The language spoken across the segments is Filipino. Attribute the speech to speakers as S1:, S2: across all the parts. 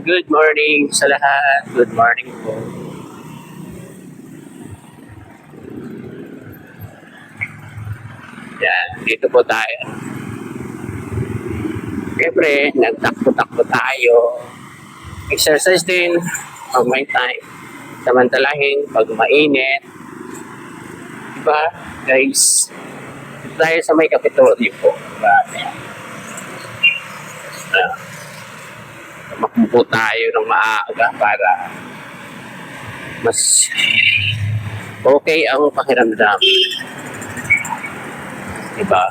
S1: Good morning sa lahat. Good morning po. Yan, dito po tayo. Siyempre, nagtakbo-takbo tayo. Exercise din pag may time. Samantalahin pag mainit. Diba, guys? Dito tayo sa may Kapitolyo po. Grabe. Tumakbo tayo ng maaga para mas okay ang pakiramdam. Diba?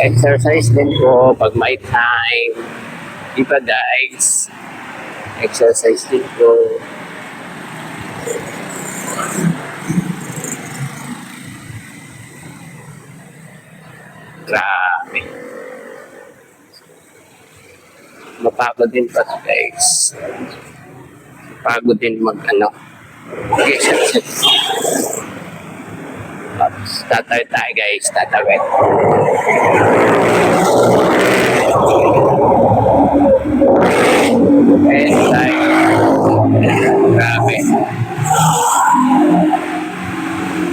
S1: Exercise din po pag may time. Diba guys? Exercise din po. Grabe. Mapagod din pa guys. Mapagod din exercise. Tatawid tayo guys, tatawid. Ayan tayo. Grabe.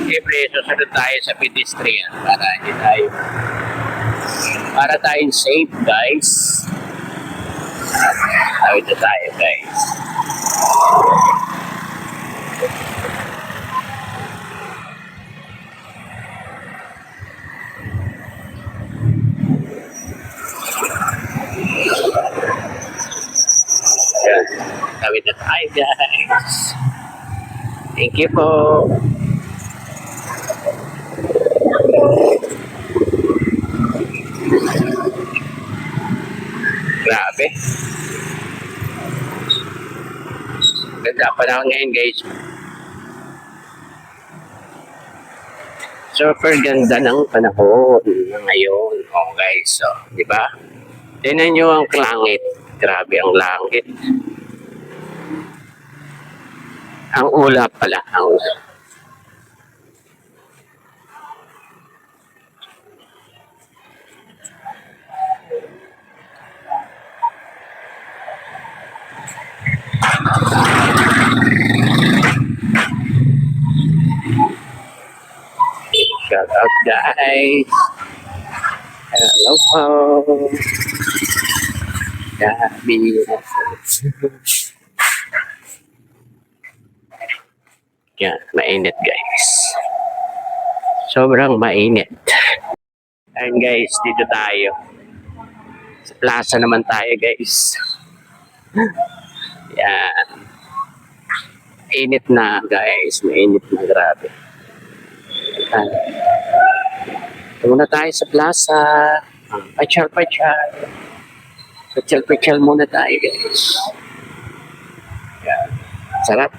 S1: Siyempre, susunod tayo sa pedestrian para tayong safe guys. Tawid na tayo guys. Tawid na tayo guys. Thank you po. Grabe. Ganda panahon ngayon guys. Super ganda ng panahon ngayon. Oh guys, so, di ba? Tingnan nyo ang langit. Grabe ang langit. Ang ulap pala, ang ulap. Shout out guys. Hello po. Gabi. Yan, mainit guys. Sobrang mainit. Ayan guys, dito tayo. Sa plaza naman tayo guys. Yan. Mainit na guys. Mainit na, grabe. Yan. Muna tayo sa plaza. Pasyal-pasyal. Pasyal-pasyal muna tayo guys. Yan. Sarap.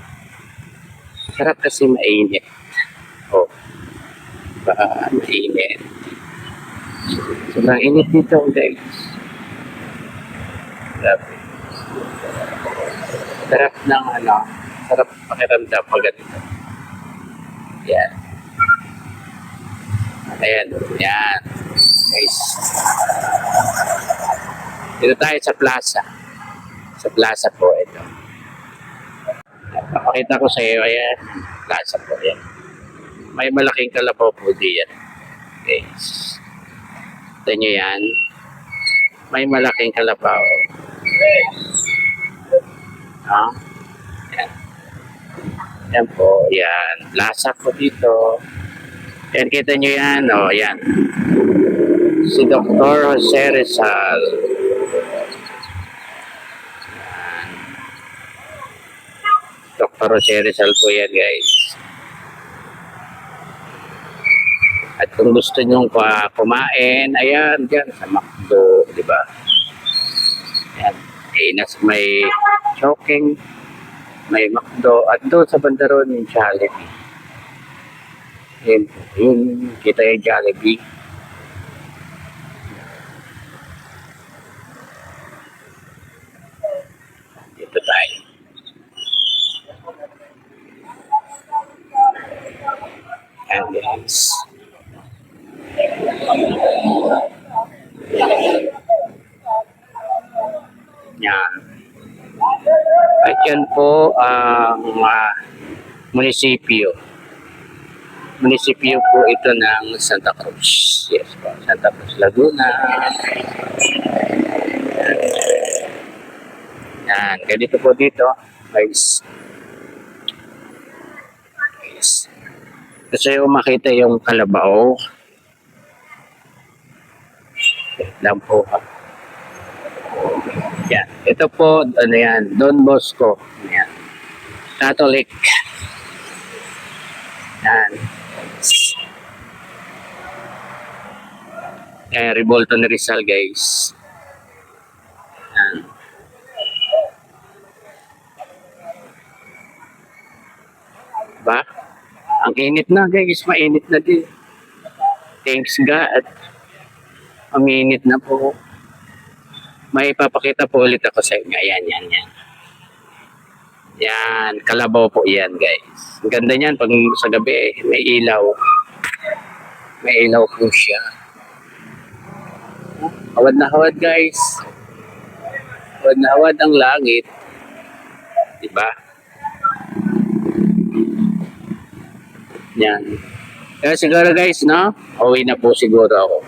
S1: Sarap kasi mainit. Oh. Mainit. Sobrang init dito guys. Grabe. Sarap ng sarap pakiramdam pag ganito. Yan. Ayan. Yan. Guys. Dito tayo sa plaza. Sa plaza po ito. Papakita ko sa iyo. Ayan. Plaza po yan. May malaking kalabaw po diyan. Guys. Ito nyo yan. May malaking kalabaw. Yan. Yan po. Yan. Plaza po dito. Yan, kita nyo yan. O, yan. Si Dr. Jose Rizal. Yan. Dr. Jose Rizal po yan, guys. At kung gusto nyo kumain, ayan, dyan sa McDo, di ba? Yan. May choking, may McDo, at doon sa bandaron yung Jollibee. Yun, kita yung Jollibee. Dito tayo. And yes. Yan. At yan po ang munisipyo. Munisipyo po ito ng Santa Cruz. Yes po, Santa Cruz, Laguna. Yan, ganito po dito, guys. Gusto nyo makita yung kalabaw. Lang po. Yan. Ito po, ano yan, Don Bosco. Yan. Catholic. Yan. Yan, Revolto ni Rizal, guys. Yan. Ba? Ang init na, guys. Mainit na din. Thanks God. Ang init na po. May papakita po ulit ako sa inyo. Ayan, yan, yan. Yan, kalabaw po yan, guys. Ang ganda niyan pag sa gabi, may ilaw. May ilaw po siya. Hawad na hawad, guys. Hawad na hawad ang langit. Diba? Yan. Kaya siguro, guys, no? Uwi na po siguro ako.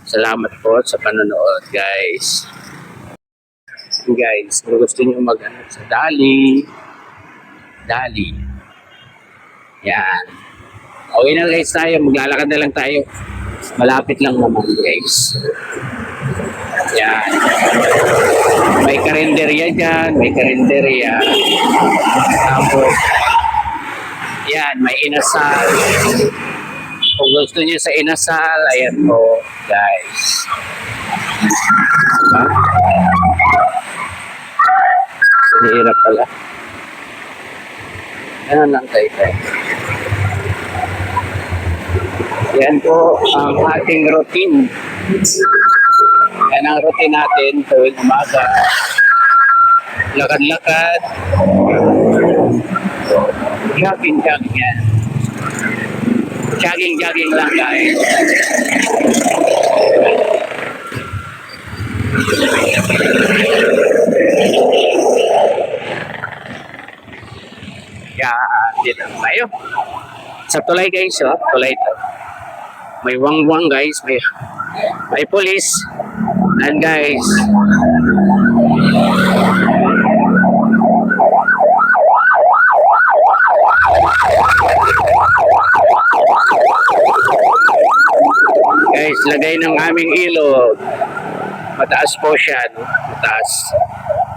S1: Salamat po sa panonood, guys. Guys, kung gusto niyo mag-ano sa Dali. Yan. Okay na, guys, tayo. Maglalakad na lang tayo. Malapit lang naman, guys. Yan. May karinderya dyan. May karinderya. Tapos, yan, may inasal. Kung gusto niyo sa inasal, ayan po, guys. Diba? Sinihirap pala. Yan lang tayo. Yan po ang ating routine. Yan ang routine natin tuwing umaga. Lakad-lakad. Jogging-jogging yan. Jogging lang, guys. Yan, dito tayo. Sa tulay, guys, oh. Tulay ito. May wang-wang, guys. May police. And guys, lagay ng aming ilog. Mataas po siya, no? Mataas.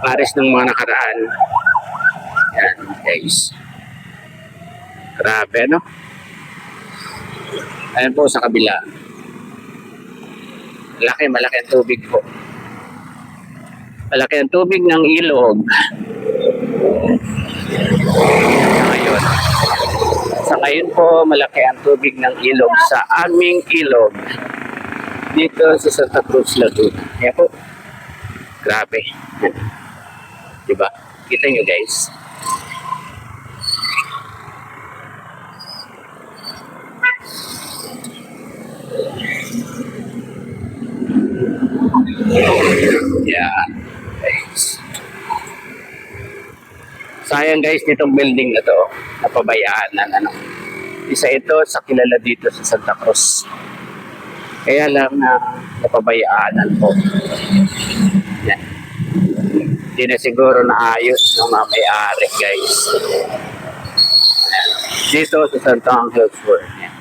S1: Pares ng mga nakaraan. Yan, guys. Grabe, no? Ayan po sa kabila. Malaki ang tubig po. Malaki ang tubig ng ilog. Sa ngayon po, malaki ang tubig ng ilog sa aming ilog. Dito sa Santa Cruz, Laguna. Ayan po. Grabe. Diba? Kita nyo, guys. Yeah. Guys. Sayang, guys, nitong building na to, napabayaan ng ano. Isa ito sa kilala dito sa Santa Cruz. Kaya lang na napabayaan po. Yan. Hindi na siguro naayos ng mga may-ari, guys. Yan. Dito sa Santa Angel's World. Yan.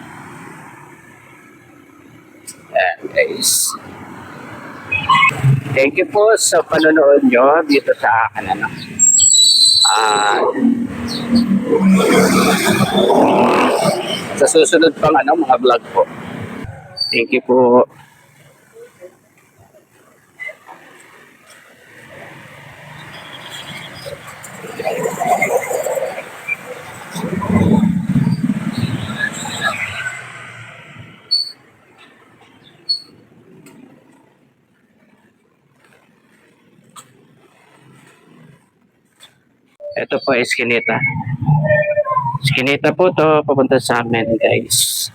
S1: Yan, guys. Thank you po sa panonood nyo dito sa akin. Ano. Sa susunod pang mga vlog po. Thank you po. Ito po Eskinita. Eskinita po to papunta sa amin, guys.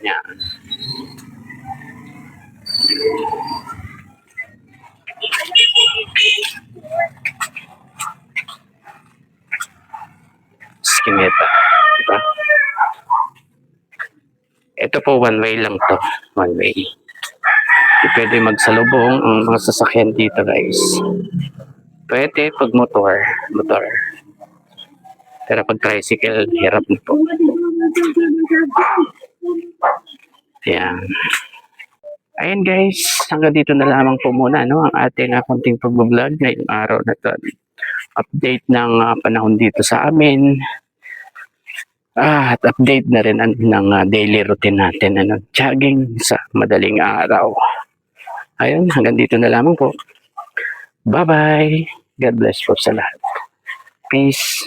S1: Yan. po, one way lang to. One way. Hindi pwede magsalubong ang mga sasakyan dito, guys. Pwede pag motor. Pero pag tricycle, hirap na po. Ayan. Ayan guys, hanggang dito na lamang po muna no, ang ating konting pag-vlog ngayong araw na to. Update ng panahon dito sa amin. At update na rin ng daily routine natin, jogging sa madaling araw. Ayun, hanggang dito na lamang po. Bye-bye. God bless po sa lahat. Peace.